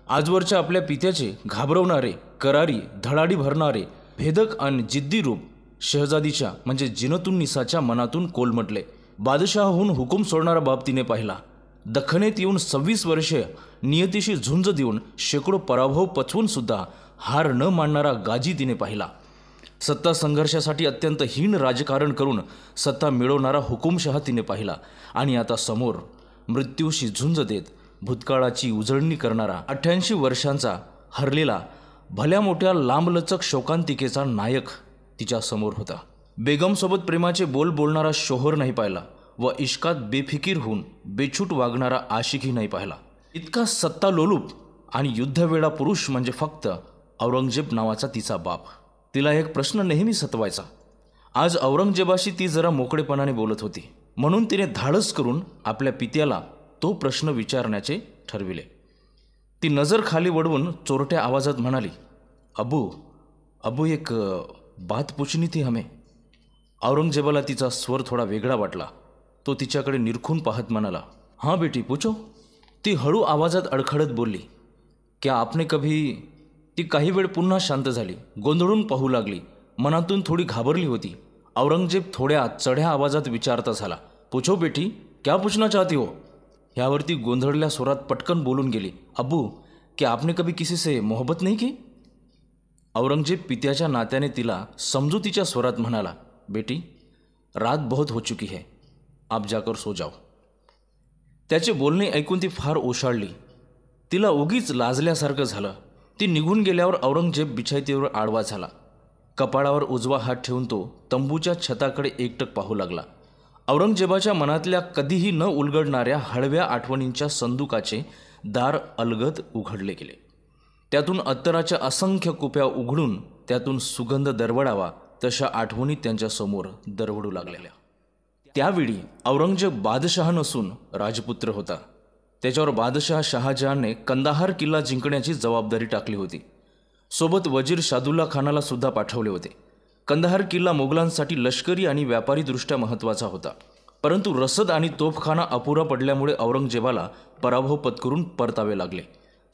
आजवरच्या आपल्या पित्याचे घाबरवणारे, करारी, धडाडी भरणारे, भेदक आणि जिद्दी रूप शहजादीच्या म्हणजे जिनतुन्निसाच्या मनातून कोलमटले. बादशहाहून हुकूम सोडणारा बाप तिने पाहिला. दख्खनेत येऊन 26 वर्षे नियतीशी झुंज देऊन शेकडो पराभव पचवून सुद्धा हार न मानणारा गाजी तिने पाहिला. सत्ता संघर्षासाठी अत्यंत हीन राजकारण करून सत्ता मिळवणारा हुकुमशहा तिने पाहिला. आणि आता समोर मृत्यूशी झुंज देत भूतकाळाची उजळणी करणारा 88 वर्षांचा हरलेला भल्या मोठ्या लांबलचक शोकांतिकेचा नायक तिच्या समोर होता. बेगमसोबत प्रेमाचे बोल बोलणारा शोहर नाही पाहिला व इश्कात बेफिकीर होऊन बेछूट वागणारा आशिकही नाही पाहिला. इतका सत्तालोलूप आणि युद्धवेळा पुरुष म्हणजे फक्त औरंगजेब नावाचा तिचा बाप. तिला एक प्रश्न नेहमी सतवायचा. आज औरंगजेबाशी ती जरा मोकळेपणाने बोलत होती म्हणून तिने धाडस करून आपल्या पित्याला तो प्रश्न विचारण्याचे ठरविले. ती नजर खाली वळवून चोरट्या आवाजात म्हणाली, अबू अबू एक बात पूछनी थी हमें. औरंगजेबाला तिचा स्वर थोडा वेगळा वाटला. तो तिच्याकडे निरखून पाहत म्हणाला, हां बेटी पूछो. ती हळू आवाजात अडखडत बोलली, क्या आपने कभी. ती काही वेळ पुन्हा शांत झाली, गोंधळून पाहू लागली, मनातून थोडी घाबरली होती. औरंगजेब थोड्या चढ्या आवाजात विचारता झाला, पूछो बेटी क्या पूछना चाहती हो. ह्यावरती गोंधळल्या स्वरात पटकन बोलून गेली, अब्बू क्या आपने कभी किसी से मोहब्बत नहीं की. औरंगजेब पित्याच्या नात्याने तिला समजुतीच्या स्वरात म्हणाला, बेटी रात बहुत हो चुकी है, आप जाकर सो जाओ. त्याचे बोलणे ऐकून ती फार ओशाळली. तिला उगीच लाजल्यासारखं झालं. ती निघून गेल्यावर औरंगजेब बिछाईतीवर आडवा झाला. कपाळावर उजवा हात ठेवून तो तंबूच्या छताकडे एकटक पाहू लागला. औरंगजेबाच्या मनातल्या कधीही न उलगडणाऱ्या हळव्या आठवणींच्या संदुकाचे दार अलगद उघडले गेले. त्यातून अत्तराच्या असंख्य कुप्या उघडून त्यातून सुगंध दरवळावा तशा आठवणी त्यांच्यासमोर दरवळू लागलेल्या. त्यावेळी औरंगजेब बादशहा नसून राजपुत्र होता. त्याच्यावर बादशहा शहाजहानने कंदाहार किल्ला जिंकण्याची जबाबदारी टाकली होती. सोबत वजीर शादुल्ला खानाला सुद्धा पाठवले होते. कंदाहार किल्ला मोगलांसाठी लष्करी आणि व्यापारीदृष्ट्या महत्त्वाचा होता. परंतु रसद आणि तोफखाना अपुरा पडल्यामुळे औरंगजेबाला पराभव पत्करून परतावे लागले.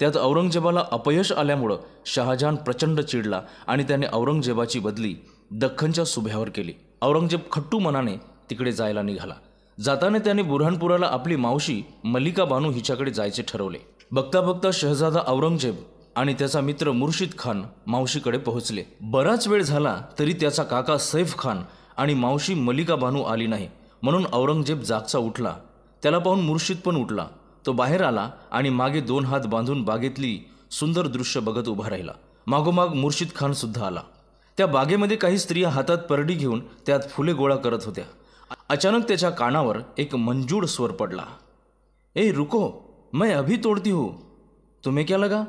त्यात औरंगजेबाला अपयश आल्यामुळं शहाजहान प्रचंड चिडला आणि त्याने औरंगजेबाची बदली दख्खनच्या सुभ्यावर केली. औरंगजेब खट्टू मनाने तिकडे जायला निघाला. जाताना त्याने बुऱ्हाणपुराला आपली मावशी मल्लिका बानू हिच्याकडे जायचे ठरवले. बघता बघता शहजादा औरंगजेब आणि त्याचा मित्र मुर्शिद खान मावशीकडे पोहोचले. बराच वेळ झाला तरी त्याचा काका सैफ खान आणि मावशी मल्लिका बानू आली नाही. म्हणून औरंगजेब जागचा उठला. त्याला पाहून मुर्शिद पण उठला. तो बाहेर आला आणि मागे 2 हात बांधून बागेतली सुंदर दृश्य बघत उभा राहिला. मागोमाग मुर्शिद खान सुद्धा आला. त्या बागेमध्ये काही स्त्रिया हातात परडी घेऊन त्यात फुले गोळा करत होत्या. अचानक त्याच्या कानावर एक मंजूळ स्वर पडला, ए रुको, मैं अभी तोड़ती हूँ. तुम्हें क्या लगा,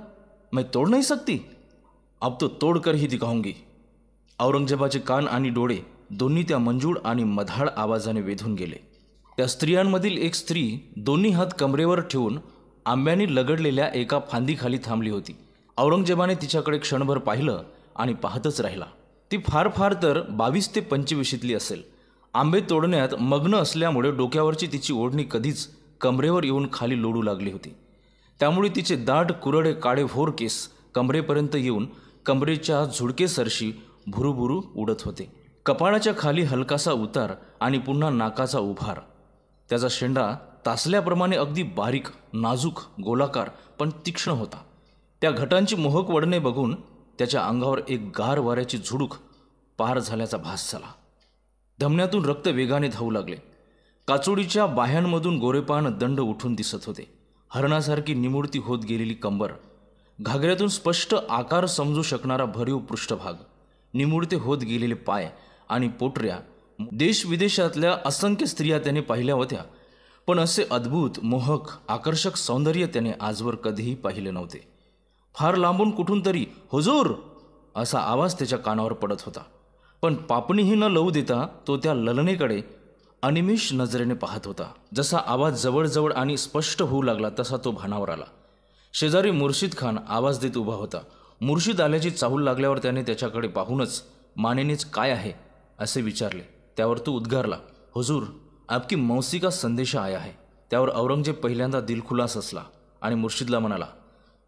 मैं तोड़ नहीं सकती, अब तो तोड़ कर ही दिखाऊंगी. औरंगजेबाचे कान आणि डोळे दोन्ही त्या मंजूळ आणि मधाळ आवाजाने वेधून गेले. त्या स्त्रियांमधील एक स्त्री दोन्ही हात कमरेवर ठेवून आंब्याने लगडलेल्या एका फांदीखाली थांबली होती. औरंगजेबाने तिच्याकडे क्षणभर पाहिलं आणि पाहतच राहिला. ती फार फार तर 22 ते 25ली असेल. आंबे तोडण्यात मग्न असल्यामुळे डोक्यावरची तिची ओढणी कधीच कमरेवर येऊन खाली लोडू लागली होती. त्यामुळे तिचे दाट कुरडे काळेभोर केस कमरेपर्यंत येऊन कमरेच्या झुडकेसरशी भुरूभुरू उडत होते. कपाळाच्या खाली हलकासा उतार आणि पुन्हा नाकाचा उभार. त्याचा शेंडा तासल्याप्रमाणे अगदी बारीक, नाजूक, गोलाकार पण तीक्ष्ण होता. त्या घटांची मोहक वडणे बघून त्याच्या अंगावर एक गार वाऱ्याची झुडूक पार झाल्याचा भास झाला. धमन्यातून रक्त वेगाने धावू लागले. काचोडीच्या बाह्यांमधून गोरेपान दंड उठून दिसत होते. हरणासारखी निमुळती होत गेलेली कंबर, घागऱ्यातून स्पष्ट आकार समजू शकणारा भरीव पृष्ठभाग, निमुळते होत गेलेले पाय आणि पोटऱ्या. देशविदेशातल्या असंख्य स्त्रिया त्याने पाहिल्या होत्या, पण असे अद्भुत, मोहक, आकर्षक सौंदर्य त्याने आजवर कधीही पाहिले नव्हते. फार लांबून कुठून तरी हुजूर असा आवाज त्याच्या कानावर पडत होता. पण पापणीही न लवू देता तो त्या ललनेकडे अनिमिष नजरेने पाहत होता. जसा आवाज जवळजवळ आणि स्पष्ट होऊ लागला तसा तो भानावर आला. शेजारी मुर्शिद खान आवाज देत उभा होता. मुर्शिद आल्याची चाहूल लागल्यावर त्याने त्याच्याकडे पाहूनच मानेनेच काय आहे असे विचारले. त्यावर तो उद्गारला, हुजूर आपकी मौसी का संदेशा आया है. त्यावर औरंगजेब पहिल्यांदा दिलखुलास असला आणि मुर्शिदला म्हणाला,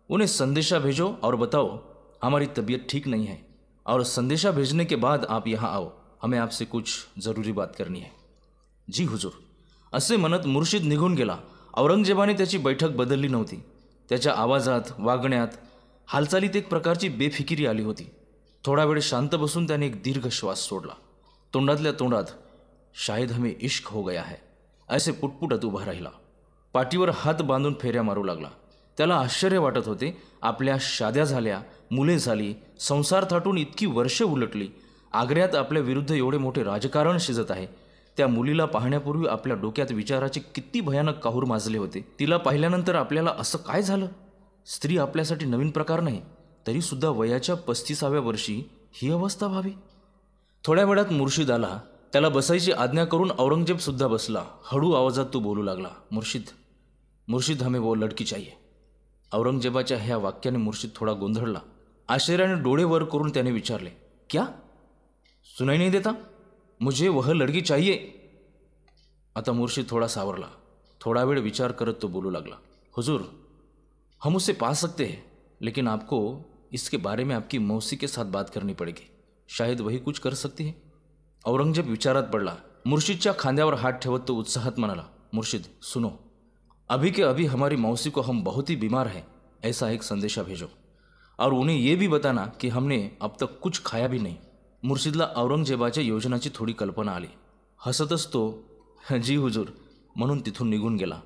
उन्हें संदेशा भेजो और बताओ हमारी तबीयत ठीक नहीं है, और संदेशा भेजने के बाद आप यहाँ आओ, हमें आपसे कुछ जरुरी बात करनी आहे. जी हुजूर. असे म्हणत मुर्शिद निघून गेला. औरंगजेबाने त्याची बैठक बदलली नव्हती. त्याच्या आवाजात, वागण्यात, हालचालीत एक प्रकारची बेफिकिरी आली होती. थोडा वेळ शांत बसून त्याने एक दीर्घ श्वास सोडला. तोंडातल्या तोंडात शायद हमें इश्क हो गया है असे पुटपुटत उभा राहिला. पाठीवर हात बांधून फेऱ्या मारू लागला. त्याला आश्चर्य वाटत होते. आपल्या शाद्या झाल्या, मुले झाली, संसार थाटून इतकी वर्षे उलटली. आग्र्यात आपल्या विरुद्ध एवढे मोठे राजकारण शिजत आहे. त्या मुलीला पाहण्यापूर्वी आपल्या डोक्यात विचाराचे किती भयानक काहूर माजले होते. तिला पाहिल्यानंतर आपल्याला असं काय झालं? स्त्री आपल्यासाठी नवीन प्रकार नाही, तरीसुद्धा वयाच्या 35व्या वर्षी ही अवस्था व्हावी. थोड्या वेळात मुर्शिद आला. त्याला बसायची आज्ञा करून औरंगजेबसुद्धा बसला. हळू आवाजात तो बोलू लागला, मुर्शिद हमें वो लड़की चाहिए. औरंगजेबाच्या ह्या वाक्याने मुर्शिद थोडा गोंधळला. आश्चर्याने डोळे वर करून त्याने विचारले, क्या? सुनाई नहीं देता? मुझे वह लड़की चाहिए. आता मुर्शिद थोडा सावरला. थोडा वेळ विचार करत तो बोलू लागला, हुजूर, हम उसे पा सकते हैं, लेकिन आपको इसके बारे में आपकी मौसी के साथ बात करनी पड़ेगी. शायद वही कुछ कर सकती है. औरंगजेब विचारात पडला. मुर्शिदच्या खांद्यावर हात ठेवत तो उत्साहात म्हणाला, मुर्शिद सुनो, अभी के अभी हमारी मौसी को हम बहुत ही बीमार हैं, ऐसा एक संदेशा भेजो, और उन्हें ये भी बताना कि हमने अब तक कुछ खाया भी नहीं. मुर्शिदला औरंगजेबाच्या योजनाची थोडी कल्पना आली. हसतच तो जी हुजूर म्हणून तिथून निघून गेला.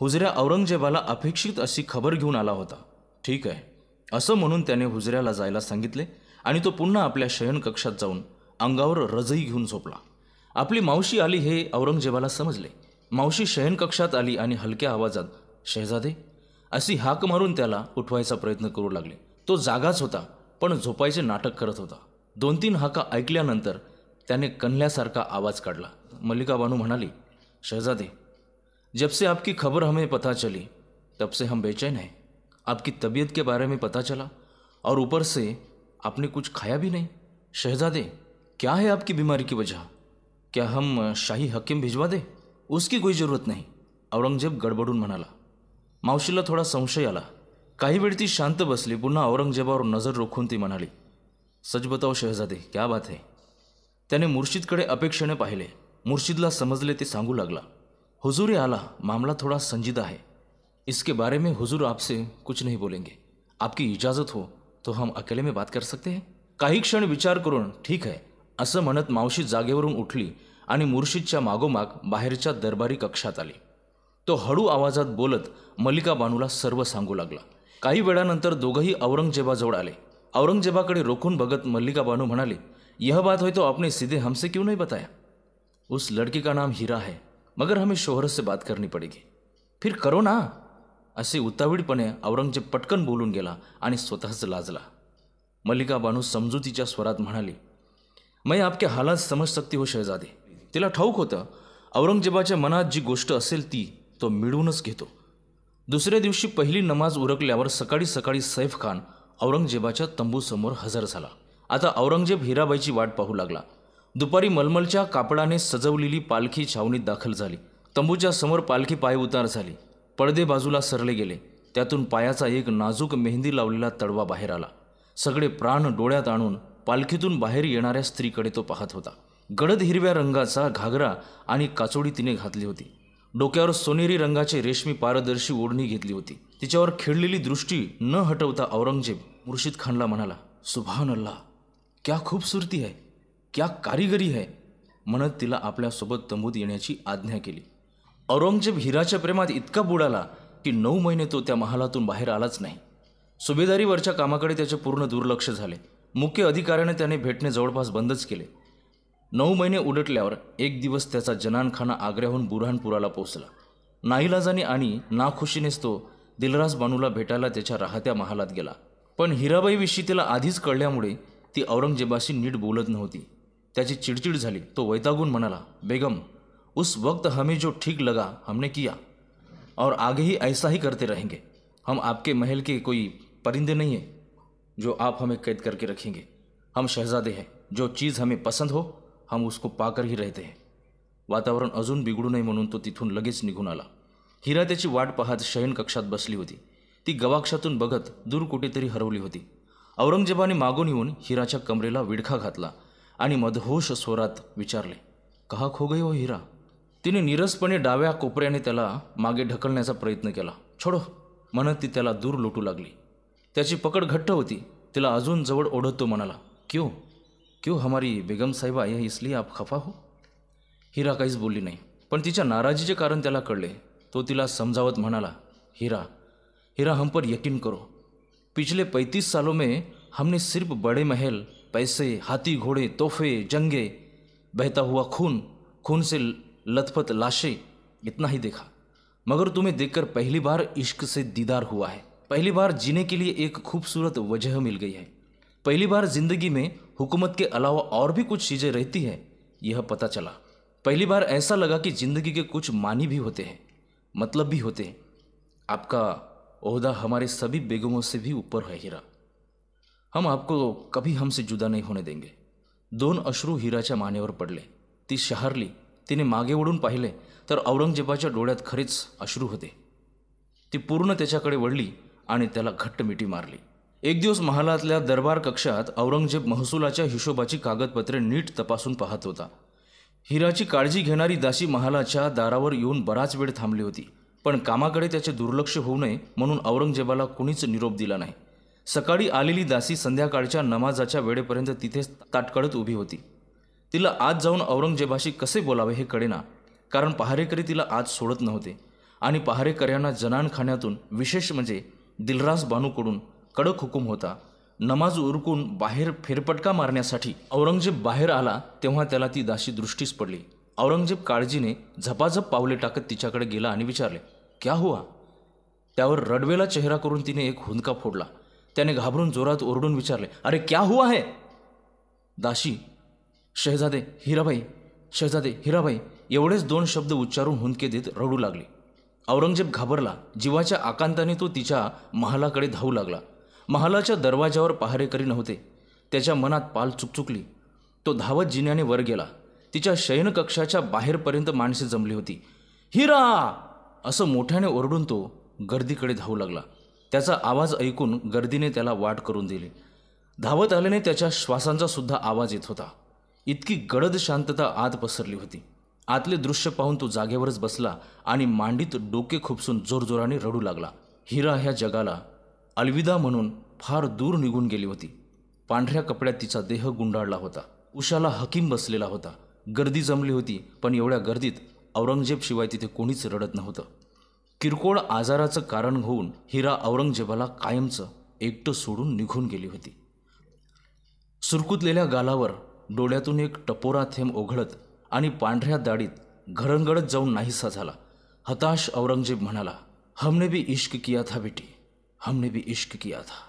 हुजऱ्या औरंगजेबाला अपेक्षित अशी खबर घेऊन आला होता. ठीक आहे असं म्हणून त्याने हुजऱ्याला जायला सांगितले आणि तो पुन्हा आपल्या शयनकक्षात जाऊन अंगावर रजई घेऊन झोपला. आपली मावशी आली हे औरंगजेबाला समजले. मावशी शयनकक्षात आली आणि हलक्या आवाजात शहजादे अशी हाक मारून त्याला उठवायचा प्रयत्न करू लागले. तो जागाच होता, पण झोपायचे नाटक करत होता. 2-3 हाका ऐकल्यानंतर त्याने कणल्यासारखा आवाज काढला. मल्लिका बानू म्हणाली, शहजादे, जब से आपकी खबर हमें पता चली तब से हम बेचैन हैं. आपकी तबीयत के बारे में पता चला और ऊपर से आपने कुछ खाया भी नहीं. शहजादे, क्या है आपकी बीमारी की वजह? क्या हम शाही हकीम भिजवा दे? उसकी कोई ज़रूरत नहीं. औरंगजेब गडबडून म्हणाला. मावशीला थोडा संशय आला. काही वेळ ती शांत बसली. पुन्हा औरंगजेबावर नजर रोखून ती म्हणाली, सच बताओ शहजादे, क्या बात है? त्याने मुर्शिदकडे अपेक्षेने पाहिले. मुर्शिदला समजले. ते सांगू लागला, हुजूर ये आला, मामला थोड़ा संजीदा है. इसके बारे में हुजूर आपसे कुछ नहीं बोलेंगे. आपकी इजाज़त हो तो हम अकेले में बात कर सकते हैं. काही क्षण विचार करून ठीक आहे असं म्हणत मावशी जागेवरून उठली आणि मुर्शिदच्या मागोमाग बाहेरच्या दरबारी कक्षात आली. तो हळू आवाजात बोलत मल्लिका बानूला सर्व सांगू लागला. काही वेळानंतर दोघंही औरंगजेबाजवळ आले. औरंगजेबाकडे रोखून बघत मल्लिका बानू म्हणाली, यह बात है तो आपने सीधे हमसे क्यों नहीं बताया? उस लड़की का नाम हीरा है, मगर हमें शोहरत से बात करनी पड़ेगी. फिर करो ना. असे उतावीळपणे औरंगजेब पटकन बोलून गेला आणि स्वतःच लाजला. मल्लिका बानू समजुतीच्या स्वरात म्हणाली, मैं आपके हालात समज सकती हो शहजादे. तिला ठाऊक होतं औरंगजेबाच्या मनात जी गोष्ट असेल ती तो मिळवूनच घेतो. दुसऱ्या दिवशी पहिली नमाज उरकल्यावर सकाळी सकाळी सैफ खान औरंगजेबाच्या तंबूसमोर हजर झाला. आता औरंगजेब हिराबाईची वाट पाहू लागला. दुपारी मलमलच्या कापडाने सजवलेली पालखी छावणीत दाखल झाली. तंबूच्या समोर पालखी पायउतार झाली. पडदे बाजूला सरले गेले. त्यातून पायाचा एक नाजूक मेहंदी लावलेला तडवा बाहेर आला. सगळे प्राण डोळ्यात आणून पालखीतून बाहेर येणाऱ्या स्त्रीकडे तो पाहत होता. गडद हिरव्या रंगाचा घागरा आणि काचोडी तिने घातली होती. डोक्यावर सोनेरी रंगाचे रेशमी पारदर्शी ओढणी घेतली होती. तिच्यावर खिळलेली दृष्टी न हटवता औरंगजेब मुर्शिद खानला म्हणाला, सुभान अल्लाह, क्या खूबसूरती है, क्या कारिगरी है, म्हणत तिला आपल्यासोबत तंबूत येण्याची आज्ञा केली. औरंगजेब हिराच्या प्रेमात इतका बुडाला की 9 महिने तो त्या महालातून बाहेर आलाच नाही. सुभेदारीवरच्या कामाकडे त्याचे पूर्ण दुर्लक्ष झाले. मुख्य अधिकाऱ्याने त्याने भेटणे जवळपास बंदच केले. 9 महिने उलटल्यावर एक दिवस त्याचा जनानखाना आग्र्याहून बुऱ्हाणपुराला पोहोचला. नाईलाजाने आणि नाखुशीनेच तो दिलराज बानूला भेटायला त्याच्या राहत्या महालात गेला. पण हिराबाईविषयी तिला आधीच कळल्यामुळे ती औरंगजेबाशी नीट बोलत नव्हती. त्याची चिडचिड झाली. तो वैतागून म्हणाला, बेगम, उस वक्त हमें जो ठीक लगा हमने किया और आगे ही ऐसा ही करते रहेंगे. हम आपके महल के कोई परिंदे नहीं हैं जो आप हमें कैद करके रखेंगे. हम शहजादे हैं. जो चीज़ हमें पसंद हो हम उसको पाकर ही रहते हैं. वातावरण अजून बिघडू नये म्हणून तो तिथून लगेच निघून आला. हिरा त्याची वाट पाहत शयनकक्षात बसली होती. ती गवाक्षातून बघत दूर कुठेतरी हरवली होती. औरंगजेबाने मागून येऊन हिराच्या कमरेला विडखा घातला आणि मदहोश स्वरात विचारले, कहा खो गई हो हिरा? तिने नीरसपणे डाव्या कोपऱ्याने त्याला मागे ढकलण्याचा प्रयत्न केला. छोडो म्हणत ती त्याला दूर लोटू लागली. त्याची पकड घट्ट होती. तिला अजून जवळ ओढत तो म्हणाला, क्यों क्यों हमारी बेगम साहिबा, यह इसलिए आप खफा हो? हिरा काहीच बोलली नाही, पण तिच्या नाराजीचे कारण त्याला कळले. तो तिला समजावत म्हणाला, हिरा हिरा हम पर यकीन करो. पिछले 35 सालों में हमने सिर्फ बड़े महल, पैसे, हाथी घोड़े, तोहफे, जंगे, बहता हुआ खून, खून से लथपथ लाशें, इतना ही देखा. मगर तुम्हें देखकर पहली बार इश्क से दीदार हुआ है. पहली बार जीने के लिए एक खूबसूरत वजह मिल गई है. पहली बार जिंदगी में हुकूमत के अलावा और भी कुछ चीज़ें रहती हैं, यह पता चला. पहली बार ऐसा लगा कि जिंदगी के कुछ मानी भी होते हैं, मतलब भी होते हैं. आपका ओहदा हमारे सभी बेगमों से भी ऊपर है हिरा. हम आपको कभी हमसे जुदा नहीं होने देंगे. 2 अश्रू हिराच्या मानेवर पडले. ती शहारली. तिने मागे वळून पाहिले तर औरंगजेबाच्या डोळ्यात खरेच अश्रू होते. ती पूर्ण त्याच्याकडे वळली आणि त्याला घट्ट मिठी मारली. एक दिवस महालातल्या दरबार कक्षात औरंगजेब महसुलाच्या हिशोबाची कागदपत्रे नीट तपासून पाहत होता. हिराची काळजी घेणारी दासी महालाच्या दारावर येऊन बराच वेळ थांबली होती, पण कामाकडे त्याचे दुर्लक्ष होऊ नये म्हणून औरंगजेबाला कुणीच निरोप दिला नाही. सकाळी आलेली दासी संध्याकाळच्या नमाजाच्या वेळेपर्यंत तिथेच ताटकळत उभी होती. तिला आत जाऊन औरंगजेबाशी कसे बोलावे हे कळेना, कारण पहारेकरी तिला आत सोडत नव्हते आणि पहारेकऱ्यांना जनानखान्यातून, विशेष म्हणजे दिलरास बानूकडून कडक हुकूम होता. नमाज उरकून बाहेर फेरपटका मारण्यासाठी औरंगजेब बाहेर आला तेव्हा त्याला ती दासी दृष्टीस पडली. औरंगजेब काळजीने झपाझप पावले टाकत तिच्याकडे गेला आणि विचारले, क्या हुआ? त्यावर रडवेला चेहरा करून तिने एक हुंदका फोडला. त्याने घाबरून जोरात ओरडून विचारले, अरे क्या हुआ है? दासी, शहजादे हिराबाई, शहजादे हिराबाई एवढेच 2 शब्द उच्चारून हुंदके देत रडू लागली. औरंगजेब घाबरला. जीवाच्या आकांताने तो तिच्या महालाकडे धावू लागला. महालाच्या दरवाजावर पहारेकरी नव्हते. त्याच्या मनात पाल चुकचुकली. तो धावत जिन्याने वर गेला. तिच्या शयनकक्षाच्या बाहेरपर्यंत माणसे जमली होती. हिरा असं मोठ्याने ओरडून तो गर्दीकडे धावू लागला. त्याचा आवाज ऐकून गर्दीने त्याला वाट करून दिली. धावत आल्याने त्याच्या श्वासांचा सुद्धा आवाज येत होता. इतकी गडद शांतता आत पसरली होती. आतले दृश्य पाहून तो जागेवरच बसला आणि मांडीत डोके खुपसून जोरजोराने रडू लागला. हिरा ह्या जगाला अलविदा म्हणून फार दूर निघून गेली होती. पांढऱ्या कपड्यात तिचा देह गुंडाळला होता. उशाला हकीम बसलेला होता. गर्दी जमली होती, पण एवढ्या गर्दीत औरंगजेबशिवाय तिथे कोणीच रडत नव्हतं. किरकोळ आजाराचं कारण होऊन हिरा औरंगजेबाला कायमचं एकटं सोडून निघून गेली होती. सुरकुतलेल्या गालावर डोळ्यातून एक टपोरा थेंब ओघळत आणि पांढऱ्या दाढीत घरंगडत जाऊन नाहीसा झाला. हताश औरंगजेब म्हणाला, हमने भी इश्क किया था बेटी, हमने भी इश्क किया था.